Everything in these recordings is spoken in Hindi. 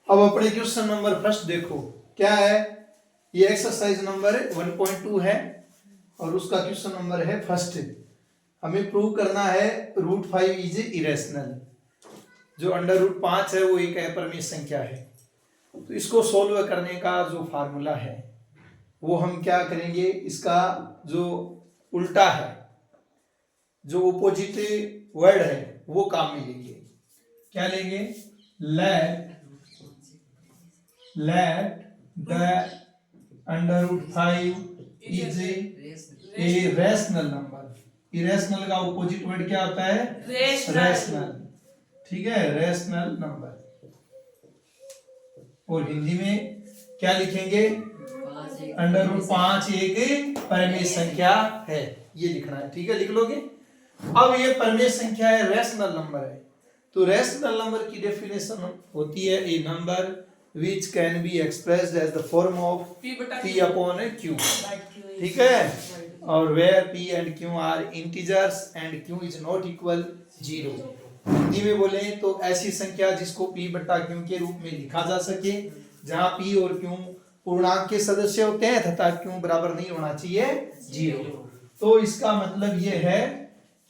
अब अपने क्वेश्चन नंबर फर्स्ट देखो क्या है। ये एक्सरसाइज नंबर 1.2 है और उसका क्वेश्चन नंबर है फर्स्ट। हमें प्रूव करना है √5 इज इरेशनल। जो √5 है वो एक अपरिमेय संख्या है। तो इसको सोल्व करने का जो फार्मूला है वो हम क्या करेंगे, इसका जो उल्टा है, जो ऑपोजिट वर्ड है वो काम में लेंगे। क्या लेंगे? Let the √5 is a rational number. Irrational का ऑपोजिट वर्ड क्या होता है? रैशनल। ठीक है, रैशनल नंबर। और हिंदी में क्या लिखेंगे? √5 एक परिमेय संख्या है, ये लिखना है। ठीक है, लिख लोगे। अब ये परिमेय संख्या है, रैशनल नंबर है। तो रैशनल नंबर की डेफिनेशन होती है ए number which can be expressed as the form of p upon q। ठीक है, और where p and q are integers and q is not equal 0। Hindi में बोले तो ऐसी संख्या जिसको p बटा q के रूप में लिखा जा सके, जहां p और q पूर्णांक के सदस्य होते हैं तथा q बराबर नहीं होना चाहिए 0। तो इसका मतलब ये है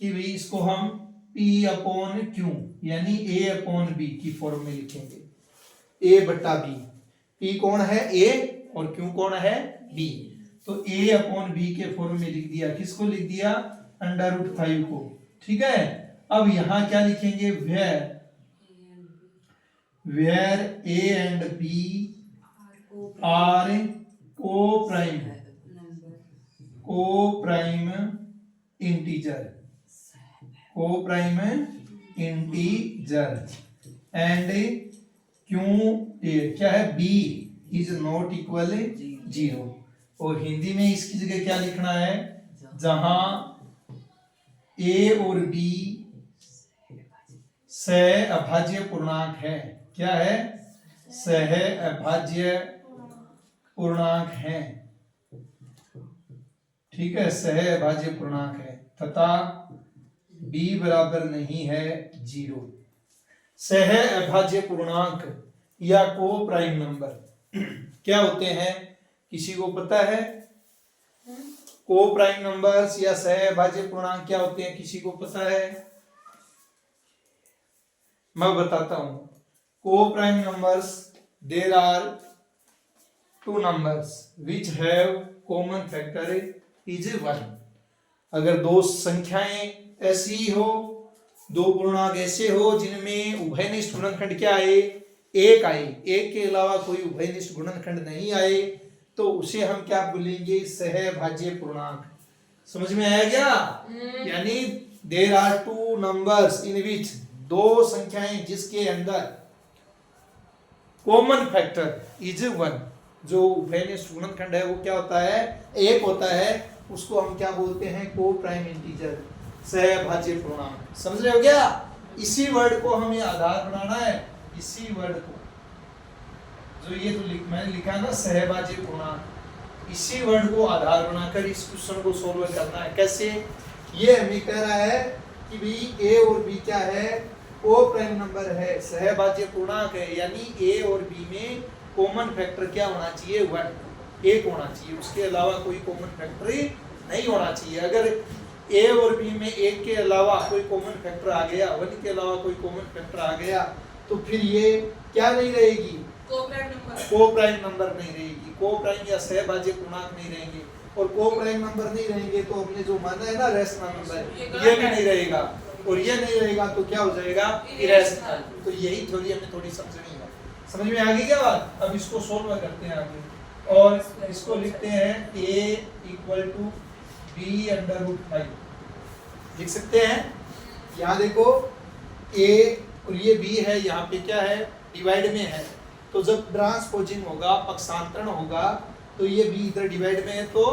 कि भाई इसको हम p अपॉन q यानी a अपॉन b की फॉर्म में लिखेंगे। a बटा b, p कौन है? a और q कौन है? b। तो a अपॉन b के फॉर्म में लिख दिया। किसको लिख दिया? √5 को। ठीक है, अब यहां क्या लिखेंगे? Where a and b are coprime integer and क्यों क्या है? b is not equal 0। और हिंदी में इसकी जगह क्या लिखना है? जहां a और b सह अभाज्य पूर्णांक है। क्या है? सह अभाज्य पूर्णांक है। ठीक है, सह अभाज्य पूर्णांक है तथा b बराबर नहीं है 0। सह अभाज्य पूर्णांक या को प्राइम नंबर क्या होते हैं? किसी को पता है? को प्राइम नंबर्स या सह अभाज्य पूर्णांक क्या होते हैं? किसी को पता है? मैं बताता हूं। Coprime numbers, there are two numbers which have common factor is 1। अगर दो संख्याएं ऐसी हो, दो पूर्णांक ऐसे हो जिनमें उभयनिष्ठ गुणनखंड क्या आए? एक आए, एक के अलावा कोई उभयनिष्ठ गुणनखंड नहीं आए, तो उसे हम क्या बोलेंगे? सहभाज्य पूर्णांक। समझ में आया क्या? यानी there are two numbers in which, दो संख्याएं जिसके अंदर कॉमन फैक्टर इज 1, जो उभयनिष्ठ गुणनखंड है वो क्या होता है? एक होता है। उसको हम क्या बोलते हैं? को प्राइम इंटीजर, सहभाज्य पूर्णांक। समझ रहे हो क्या? इसी वर्ड को हमें आधार बनाना है। इसी वर्ड को, जो ये तो मैंने लिखा ना सहभाज्य पूर्णांक, इसी वर्ड को आधार बनाकर इस क्वेश्चन को सोल्व करना है। कैसे? ये हमें कह रहा है कि भाई a और b क्या है? को प्राइम नंबर है, सहभाज्य पूर्णांक है, यानी a और b में कॉमन फैक्टर क्या होना चाहिए? 1, एक होना चाहिए। उसके अलावा कोई कॉमन फैक्टर नहीं होना चाहिए। अगर a और b में एक के अलावा कोई कॉमन फैक्टर आ गया, 1 के अलावा कोई कॉमन फैक्टर आ गया, तो फिर ये क्या नहीं रहेगी? को प्राइम नंबर नहीं रहेगी। को प्राइम या सहभाज्य पूर्णांक नहीं रहेंगे। और को प्राइम नंबर नहीं रहेंगे तो हमने जो माना है ना रैशनल नंबर, ये भी नहीं रहेगा। और ये नहीं रहेगा तो क्या हो जाएगा? इरेशनल। तो यही थ्योरी हमें थोड़ी समझनी है। समझ में आ गई क्या बात? अब इसको सोल्व करते हैं आगे, और इसको लिखते हैं a = b√5। लिख सकते हैं। यहाँ देखो a और ये b है, यहाँ पे क्या है? डिवाइड में है। तो जब ट्रांसपोजिंग होगा, पक्षांतरण होगा, तो ये b इधर डिवाइड में है तो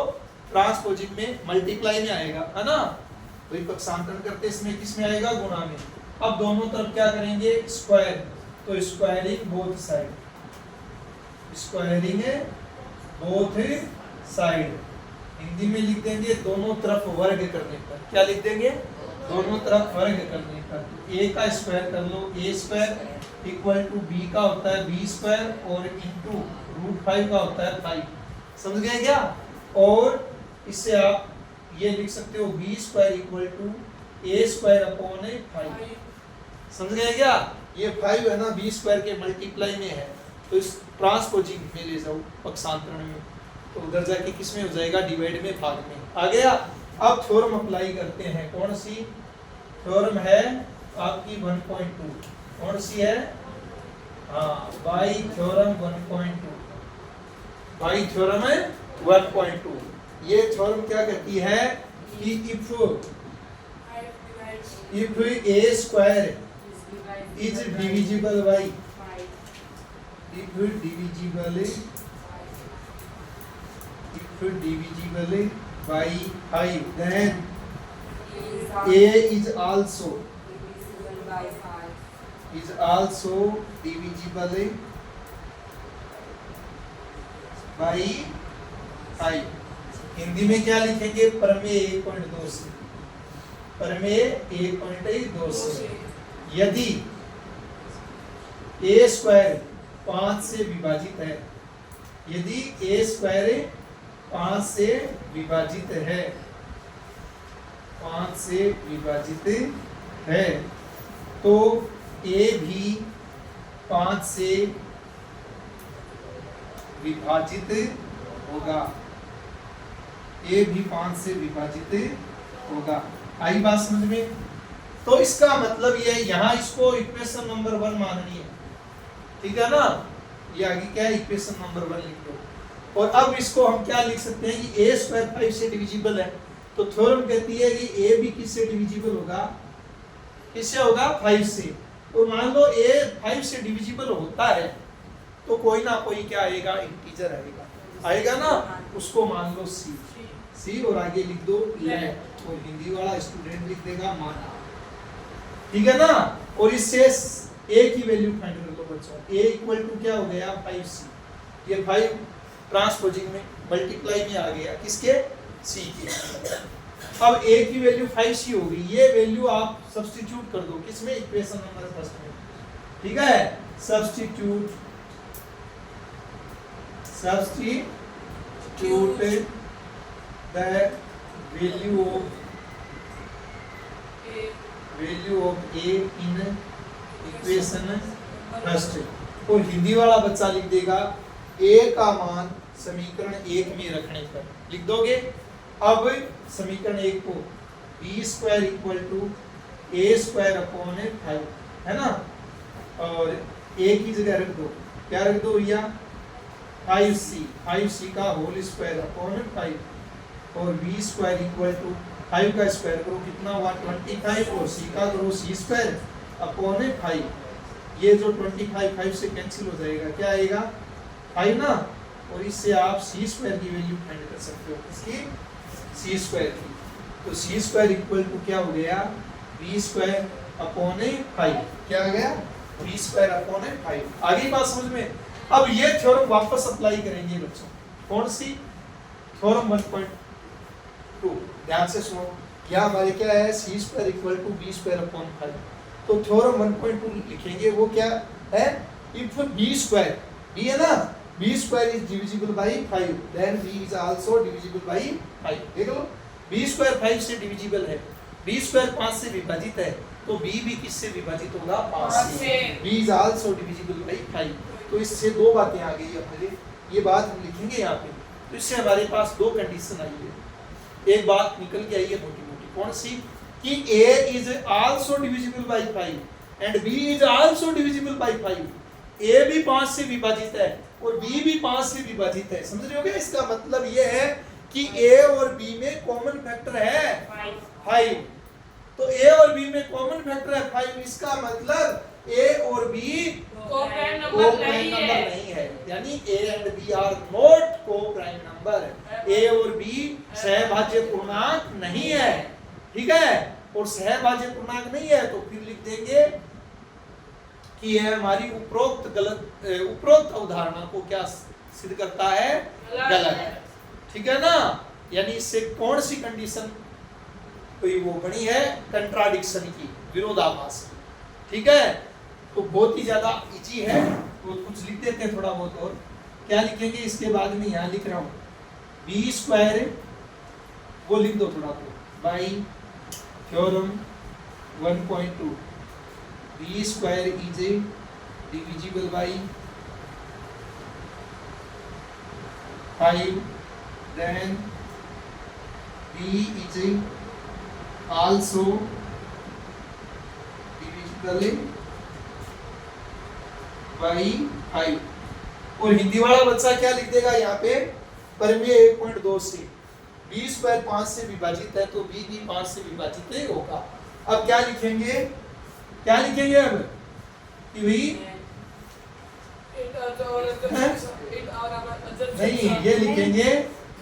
ट्रांसपोजिंग में मल्टीप्लाई में आएगा, है ना? तो ये पक्षांतरण करते इसमें किस में आएगा? गुणा में। अब दोनों तरफ क्या करेंगे? स्क्वायर। तो squaring both side, squaring both side. Hindi में लिख देंगे दोनों तरफ वर्ग करने पर। क्या लिख देंगे? दोनों तरफ वर्ग करने पर। a का स्क्वायर कर लो, a² इक्वल टू बी का होता है बी स्क्वायर और इंटू √5 का होता है 5। समझ गए क्या? और इससे आप ये लिख सकते हो b square equal to a square upon 5। समझ गए क्या? ये 5 है ना बी स्क्वायर के मल्टीप्लाई में है, तो इस ट्रांसपोजिंग में ले जाओ पक्षांतरण में, तो उधर जाके किस में हो जाएगा? डिवाइड में, भाग में आ गया। अब थ्योरम अप्लाई करते हैं। कौन सी थ्योरम है आपकी? 1.2। कौन सी है? हाँ, बाई थ्योरम 1.2। बाई थ्योरम है 1.2। ये थ्योरम क्या कहती है कि if a square is divisible by, if divisible by 5, then a is also divisible by 5। Hindi में क्या लिखेंगे? प्रमेय 1.2 से, प्रमेय 1.2 से यदि a स्क्वायर 5 से विभाजित है, यदि a स्क्वायर 5 से विभाजित है, 5 से विभाजित है, तो a भी 5 से विभाजित होगा, a भी 5 से विभाजित होगा। आई बात समझ में? तो इसका मतलब ये यहाँ इसको इक्वेशन नंबर 1 माननी है, ठीक है ना? ये आगे क्या है? इक्वेशन नंबर 1 लिख दो। और अब इसको हम क्या लिख सकते हैं कि a स्क्वायर 5 से डिविजिबल है, तो थ्योरम कहती है कि a भी किससे डिविजिबल होगा? किससे होगा? 5 से। और मान लो a 5 से डिविजिबल होता है, तो कोई ना कोई क्या आएगा? इंटीजर आएगा ना, उसको मान लो c, और आगे लिख दो लेट, और हिंदी वाला स्टूडेंट लिख देगा माना, ठीक है ना? और इससे a की वैल्यू फाइंड कर लो बच्चों। a इक्वल टू क्या हो गया? 5c। ये 5 ट्रांसपोजिंग में मल्टीप्लाई में आ गया, किसके? c के। अब a की वैल्यू 5c हो गई, ये वैल्यू आप सब्स्टिट्यूट कर दो किसमें? इक्वेशन नंबर फर्स्ट में, ठीक है? Substitute the value of a in equation first. और हिंदी वाला बच्चा लिख देगा a का मान समीकरण 1 में रखने पर लिख दोगे। अब समीकरण 1 को b square equal to a square upon 5 है ना, और a की जगह रख दो, क्या रख दो भैया? 5c का होल स्क्वायर अपॉन 5, और b स्क्वायर इक्वल टू 5 का स्क्वायर करो कितना हुआ? 25, और c का करो c स्क्वायर अपॉन 5। ये जो 25 5 से कैंसिल हो जाएगा, क्या आएगा? 5 ना, और इससे आप c स्क्वायर की वैल्यू फाइंड कर सकते हो, इसकी c स्क्वायर की। तो c स्क्वायर इक्वल टू क्या हो गया? b square upon 5। क्या आ गया? b square upon 5। आगे बात समझ में? अब ये थ्योरम वापस अप्लाई करेंगे बच्चों। कौन सी? थ्योरम 1.2। ध्यान से सुनो, यहाँ हमारे क्या है? c square equal to b square upon 5। तो थ्योरम 1.2 लिखेंगे, वो क्या है? इफ b स्क्वायर, b है ना, b square is divisible by 5, then b is also divisible by 5। देख लो, b स्क्वायर 5 से डिविजिबल है, b स्क्वायर 5 से विभाजित है, तो b भी किससे विभाजित होगा? 5 से। b is also divisible by 5। तो इससे दो बातें आ गई अपने, ये बात हम लिखेंगे यहाँ पे। तो इससे हमारे पास दो कंडीशन आई है, एक बात निकल के आई है मोटी मोटी। कौन सी? कि a is also divisible by 5 and b is also divisible by 5। a भी 5 से विभाजित है और b भी 5 से विभाजित है। समझ रहे हो क्या? इसका मतलब ये है कि a और b में कॉमन फैक्टर है 5। तो a और b में कॉमन फैक्टर है 5, इसका मतलब a और b को-प्राइम नंबर नहीं है, यानी a and b are not coprime number. a और b सहभाज्य पूर्णांक नहीं है, ठीक है? और सहभाज्य पूर्णांक नहीं है, तो फिर लिख देंगे कि यह हमारी उपरोक्त अवधारणा को क्या सिद्ध करता है? गलत है, ठीक है ना? यानी इससे कौन सी कंडीशन कोई वो बनी है? कंट्राडिक्शन की, विरोधाभास, ठीक है? तो बहुत ही ज्यादा इजी है, तो कुछ लिख देते हैं थोड़ा बहुत। और क्या लिखेंगे इसके बाद में, यहाँ लिख रहा हूँ बी स्क्वायर, वो लिख दो थोड़ा तो, by theorem 1.2 b square is divisible by 5, then b is also divisible by 5। और हिंदी वाला बच्चा क्या लिख देगा यहाँ पे, परिमेय 1.2 से बी स्क्वायर 5 से विभाजित है, तो बी भी 5 से विभाजित ही होगा। अब क्या लिखेंगे, क्या लिखेंगे अब कि भाई नहीं, ये लिखेंगे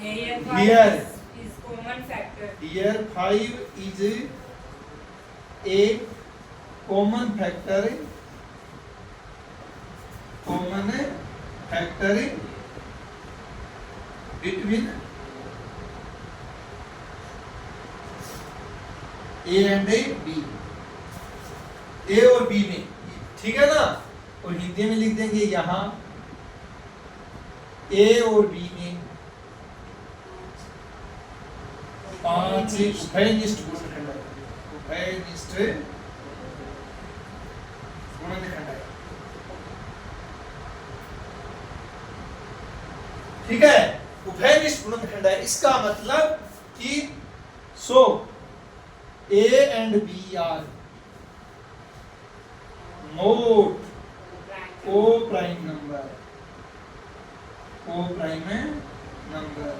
here here 5 is a common factor between A and B, A और B में, ठीक है ना। और हिंदी में लिख देंगे यहाँ A और B में 5 उभयनिष्ठ गुणनखंड है, उभयनिष्ठ गुणनखंड है, ठीक है। उभयनिष्ठ गुणनखंड है, इसका मतलब कि सो A and B are not co-prime number, co-prime number।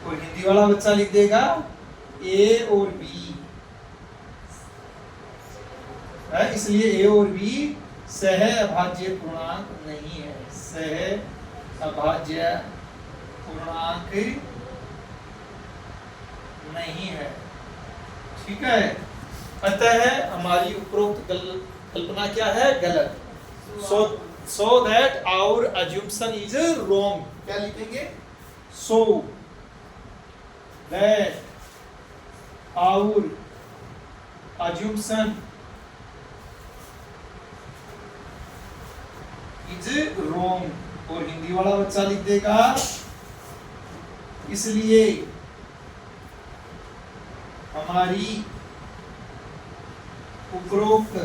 और हिंदी वाला बच्चा लिख देगा A और B है, इसलिए A और B सहअभाज्य पूर्णांक नहीं है, सहअभाज्य पूर्णांक नहीं है, ठीक है। अतः हमारी उपरोक्त कल्पना क्या है, गलत। so that our assumption is wrong। क्या लिखेंगे, so that our assumption is wrong। और हिंदी वाला बच्चा लिख देगा इसलिए हमारी उपरोक्त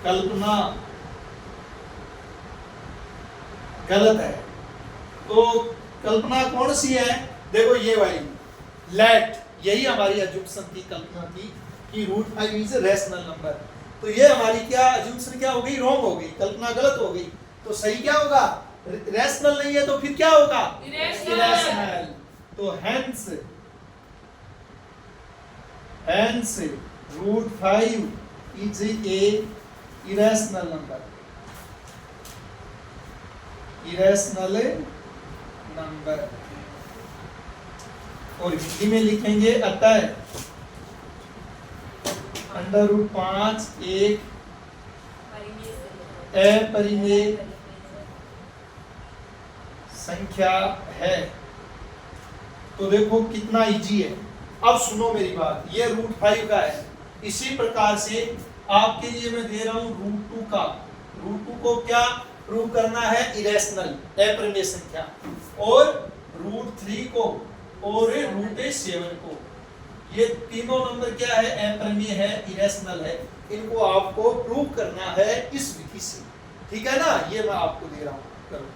कल्पना गलत है। तो कल्पना कौन सी है, देखो ये वाली लेट, यही हमारी अजम्पशन की कल्पना थी कि √5 इज रैशनल नंबर। तो ये हमारी क्या अजम्पशन क्या हो गई, रॉन्ग हो गई, कल्पना गलत हो गई। तो सही क्या होगा, रैशनल नहीं है तो फिर क्या होगा, इरेशनल। तो hence √5 is a irrational number, irrational number। और हिंदी में लिखेंगे अतः √5 एक अपरिमेय संख्या है। तो देखो कितना इजी है। अब सुनो मेरी बात, ये √5 का है, इसी प्रकार से आपके लिए मैं दे रहा हूं √2 का। √2 को क्या प्रूव करना है, इरेशनल अपरिमेय संख्या, और √3 को और √7 को। ये तीनों नंबर क्या है, अपरिमेय है, इरेशनल है। इनको आपको प्रूव करना है इस विधि से, ठीक है ना। ये मैं आपको दे रहा हूं, करो।